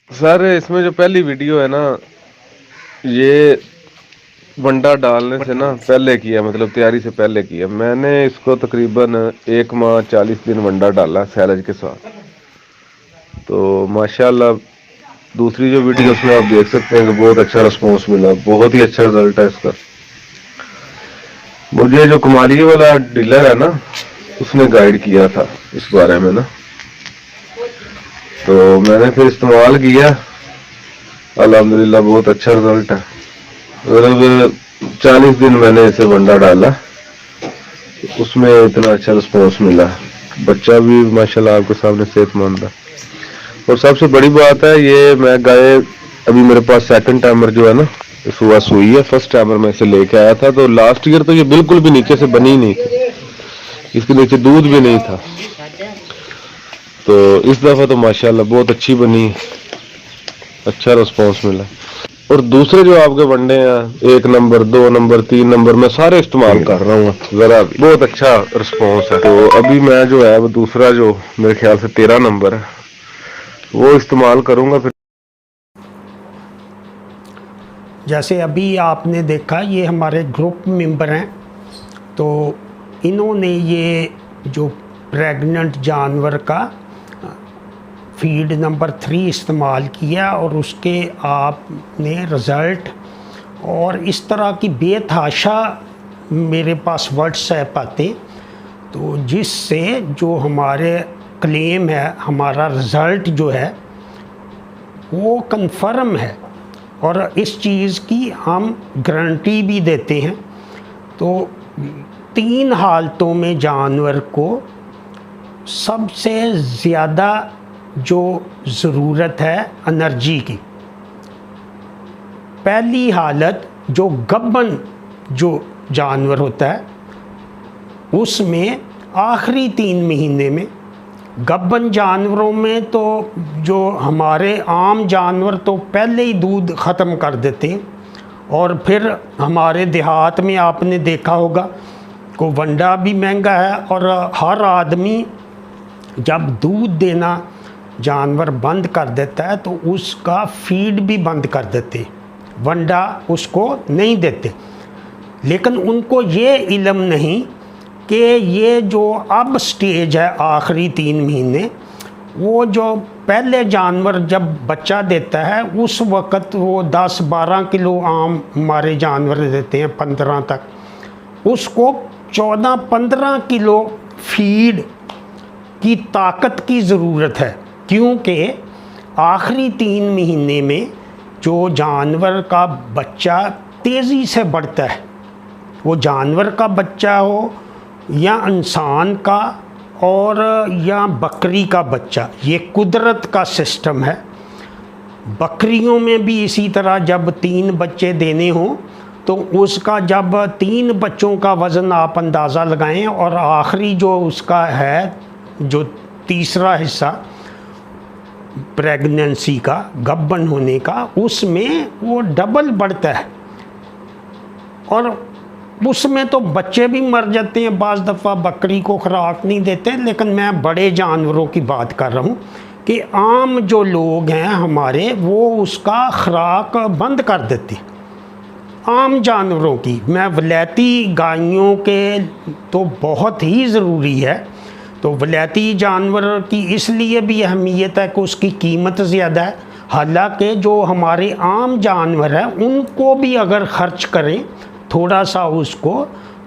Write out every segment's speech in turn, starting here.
Sir इसमें जो पहली वीडियो है ना, ये वंडा डालने से ना पहले किया, मतलब तैयारी से पहले किया मैंने इसको। तकरीबन 1 माह 40 दिन वंडा डाला सैलज के साथ। तो माशाल्लाह दूसरी जो वीडियो उसमें आप देख सकते हैं कि बहुत अच्छा रिस्पॉन्स मिला, बहुत ही अच्छा रिजल्ट है इसका। मुझे जो कुमारी वाला डीलर है ना, उसने गाइड किया था इस बारे में ना, तो मैंने फिर इस्तेमाल किया। अल्हम्दुलिल्लाह बहुत अच्छा रिजल्ट है। मतलब 40 दिन मैंने इसे वंडा डाला, उसमें इतना अच्छा रिस्पॉन्स मिला। बच्चा भी माशाल्लाह आपके सामने सेहतमंद है। और सबसे बड़ी बात है, ये मैं गाय अभी मेरे पास सेकंड टाइमर जो है ना, सुबह सुई है। फर्स्ट टाइमर मैं इसे लेके आया था, तो लास्ट ईयर तो ये बिल्कुल भी नीचे से बनी ही नहीं थी, इसके नीचे दूध भी नहीं था। तो इस दफा तो माशाल्लाह बहुत अच्छी बनी, अच्छा रिस्पॉन्स मिला। और दूसरे जो आपके वंडे हैं 1 नंबर 2 नंबर 3 नंबर मैं सारे इस्तेमाल कर रहा हूँ, जरा बहुत अच्छा रिस्पॉन्स है। तो अभी मैं जो है वो दूसरा जो मेरे ख्याल से 13 नंबर है वो इस्तेमाल करूंगा फिर। जैसे अभी आपने देखा, ये हमारे ग्रुप मेंबर हैं, तो इन्होंने ये जो प्रेग्नेंट जानवर का फीड नंबर 3 इस्तेमाल किया और उसके आपने रिज़ल्ट और इस तरह की बेतहाशा मेरे पास व्हाट्सएप आते, तो जिससे जो हमारे क्लेम है, हमारा रिज़ल्ट जो है वो कंफर्म है और इस चीज़ की हम गारंटी भी देते हैं। तो 3 हालतों में जानवर को सबसे ज़्यादा जो ज़रूरत है एनर्जी की, पहली हालत जो गब्बन जो जानवर होता है उसमें आखिरी 3 महीने में, गब्बन जानवरों में तो जो हमारे आम जानवर तो पहले ही दूध ख़त्म कर देते हैं। और फिर हमारे देहात में आपने देखा होगा को वंडा भी महंगा है और हर आदमी जब दूध देना जानवर बंद कर देता है तो उसका फीड भी बंद कर देते, वंडा उसको नहीं देते। लेकिन उनको ये इल्म नहीं कि ये जो अब स्टेज है आखिरी 3 महीने, वो जो पहले जानवर जब बच्चा देता है उस वक़्त वो 10-12 किलो आम हमारे जानवर देते हैं, 15 तक, उसको 14-15 किलो फीड की ताकत की ज़रूरत है। क्योंकि आखिरी 3 महीने में जो जानवर का बच्चा तेज़ी से बढ़ता है, वो जानवर का बच्चा हो या इंसान का और या बकरी का बच्चा, ये कुदरत का सिस्टम है। बकरियों में भी इसी तरह जब 3 बच्चे देने हों तो उसका जब 3 बच्चों का वज़न आप अंदाज़ा लगाएं और आखिरी जो उसका है जो तीसरा हिस्सा प्रेगनेंसी का, गब्बन होने का, उसमें वो डबल बढ़ता है। और उसमें तो बच्चे भी मर जाते हैं, बाज़ दफ़ा बकरी को खुराक नहीं देते। लेकिन मैं बड़े जानवरों की बात कर रहा हूँ कि आम जो लोग हैं हमारे, वो उसका खुराक बंद कर देते आम जानवरों की। मैं वलैती गायों के तो बहुत ही ज़रूरी है, तो वलैती जानवर की इसलिए भी अहमियत है कि उसकी कीमत ज़्यादा है। हालांकि जो हमारे आम जानवर हैं उनको भी अगर ख़र्च करें थोड़ा सा उसको,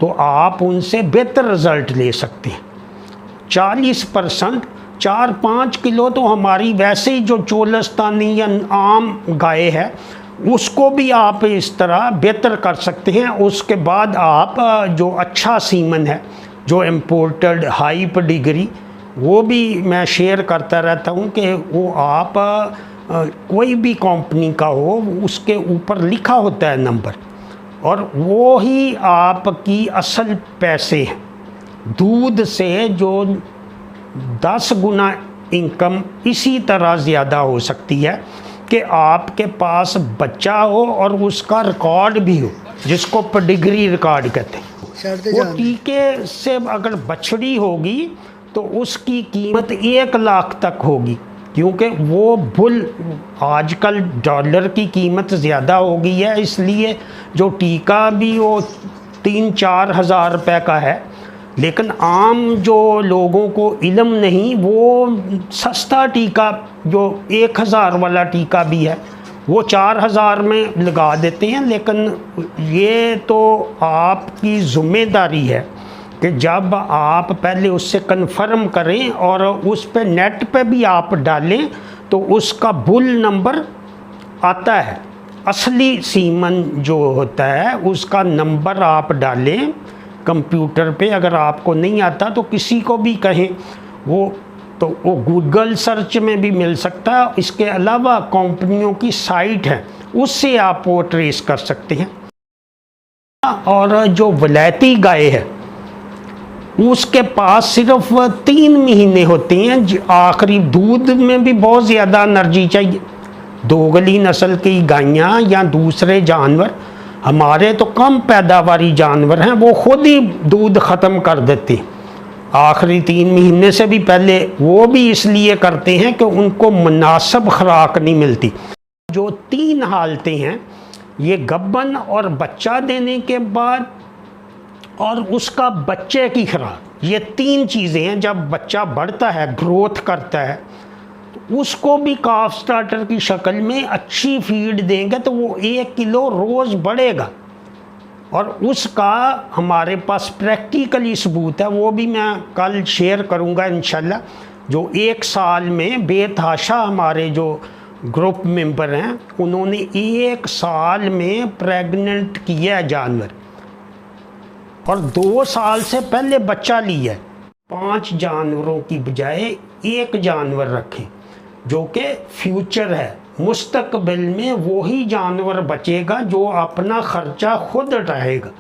तो आप उनसे बेहतर रिज़ल्ट ले सकते हैं। 40% 4-5 किलो तो हमारी वैसे ही जो चोलस्तानी या आम गाय है उसको भी आप इस तरह बेहतर कर सकते हैं। उसके बाद आप जो अच्छा सीमन है, जो इम्पोर्टेड हाई पेडिग्री, वो भी मैं शेयर करता रहता हूँ कि वो आप कोई भी कंपनी का हो, उसके ऊपर लिखा होता है नंबर, और वो ही आपकी असल पैसे हैं। दूध से जो 10 गुना इनकम इसी तरह ज़्यादा हो सकती है कि आपके पास बच्चा हो और उसका रिकॉर्ड भी हो, जिसको पेडिग्री रिकॉर्ड कहते हैं। वो टीके से अगर बछड़ी होगी तो उसकी कीमत 1 लाख तक होगी। क्योंकि वो बुल, आजकल डॉलर की कीमत ज़्यादा हो गई है, इसलिए जो टीका भी वो 3-4 हज़ार रुपये का है, लेकिन आम जो लोगों को इल्म नहीं, वो सस्ता टीका जो 1000 वाला टीका भी है वो 4000 में लगा देते हैं। लेकिन ये तो आपकी ज़िम्मेदारी है कि जब आप पहले उससे कन्फर्म करें और उस पे नेट पे भी आप डालें तो उसका बुल नंबर आता है। असली सीमन जो होता है उसका नंबर आप डालें कंप्यूटर पे। अगर आपको नहीं आता तो किसी को भी कहें, वो गूगल सर्च में भी मिल सकता है। इसके अलावा कंपनियों की साइट है, उससे आप वो ट्रेस कर सकते हैं। और जो वलैती गाय है उसके पास सिर्फ 3 महीने होते हैं। आखिरी दूध में भी बहुत ज़्यादा एनर्जी चाहिए। दोगली नस्ल की गायें या दूसरे जानवर, हमारे तो कम पैदावारी जानवर हैं, वो खुद ही दूध ख़त्म कर देते हैं आखिरी 3 महीने से भी पहले। वो भी इसलिए करते हैं कि उनको मुनासिब खुराक नहीं मिलती। जो 3 हालतें हैं, ये गब्बन और बच्चा देने के बाद और उसका बच्चे की खुराक, ये 3 चीज़ें हैं। जब बच्चा बढ़ता है, ग्रोथ करता है, तो उसको भी काफ स्टार्टर की शक्ल में अच्छी फीड देंगे तो वो 1 किलो रोज़ बढ़ेगा। और उसका हमारे पास प्रैक्टिकली सबूत है, वो भी मैं कल शेयर करूंगा इंशाल्लाह। जो 1 साल में बेतहाशा हमारे जो ग्रुप मेंबर हैं, उन्होंने 1 साल में प्रेग्नेंट किया है जानवर, और 2 साल से पहले बच्चा लिया है। 5 जानवरों की बजाय 1 जानवर रखें, जो कि फ्यूचर है। मुस्तकबिल में वही जानवर बचेगा जो अपना ख़र्चा खुद उठाएगा।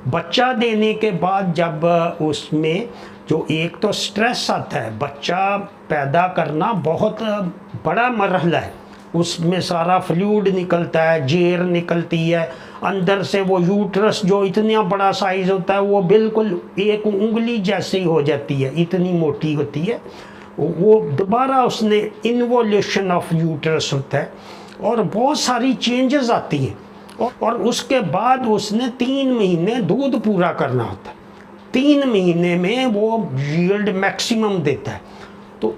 बच्चा देने के बाद जब उसमें जो एक तो स्ट्रेस आता है, बच्चा पैदा करना बहुत बड़ा मरहला है। उसमें सारा फ्लूइड निकलता है, जेर निकलती है, अंदर से वो यूट्रस जो इतना बड़ा साइज़ होता है वो बिल्कुल एक उंगली जैसी हो जाती है, इतनी मोटी होती है। वो दोबारा उसने इन्वोल्यूशन ऑफ यूट्रस होता है और बहुत सारी चेंजेस आती हैं। और उसके बाद उसने 3 महीने दूध पूरा करना होता है। 3 महीने में वो यील्ड मैक्सिमम देता है। तो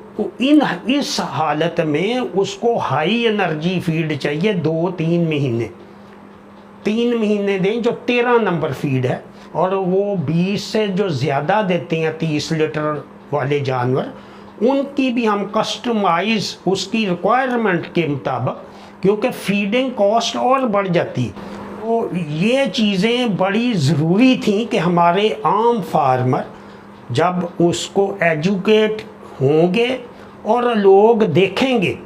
इस हालत में उसको हाई एनर्जी फीड चाहिए 2-3 महीने। 3 महीने दें जो 13 नंबर फीड है, और वो 20 से जो ज़्यादा देते हैं 30 लीटर वाले जानवर, उनकी भी हम कस्टमाइज़ उसकी रिक्वायरमेंट के मुताबिक, क्योंकि फीडिंग कॉस्ट और बढ़ जाती है। तो ये चीज़ें बड़ी ज़रूरी थी कि हमारे आम फार्मर जब उसको एजुकेट होंगे और लोग देखेंगे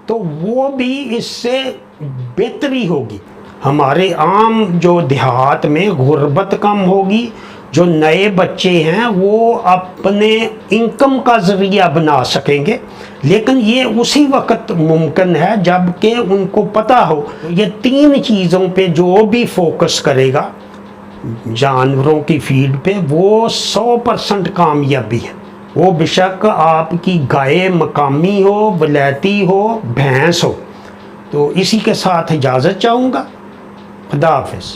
तो वो भी इससे बेहतरी होगी। हमारे आम जो देहात में गुर्बत कम होगी, जो नए बच्चे हैं वो अपने इनकम का ज़रिया बना सकेंगे। लेकिन ये उसी वक्त मुमकिन है जबकि उनको पता हो। ये 3 चीज़ों पे जो भी फोकस करेगा जानवरों की फीड पे, वो 100% कामयाबी है। वो बेशक आपकी गाय मकामी हो, वलैती हो, भैंस हो। तो इसी के साथ इजाज़त चाहूँगा। खुदा हाफिज़।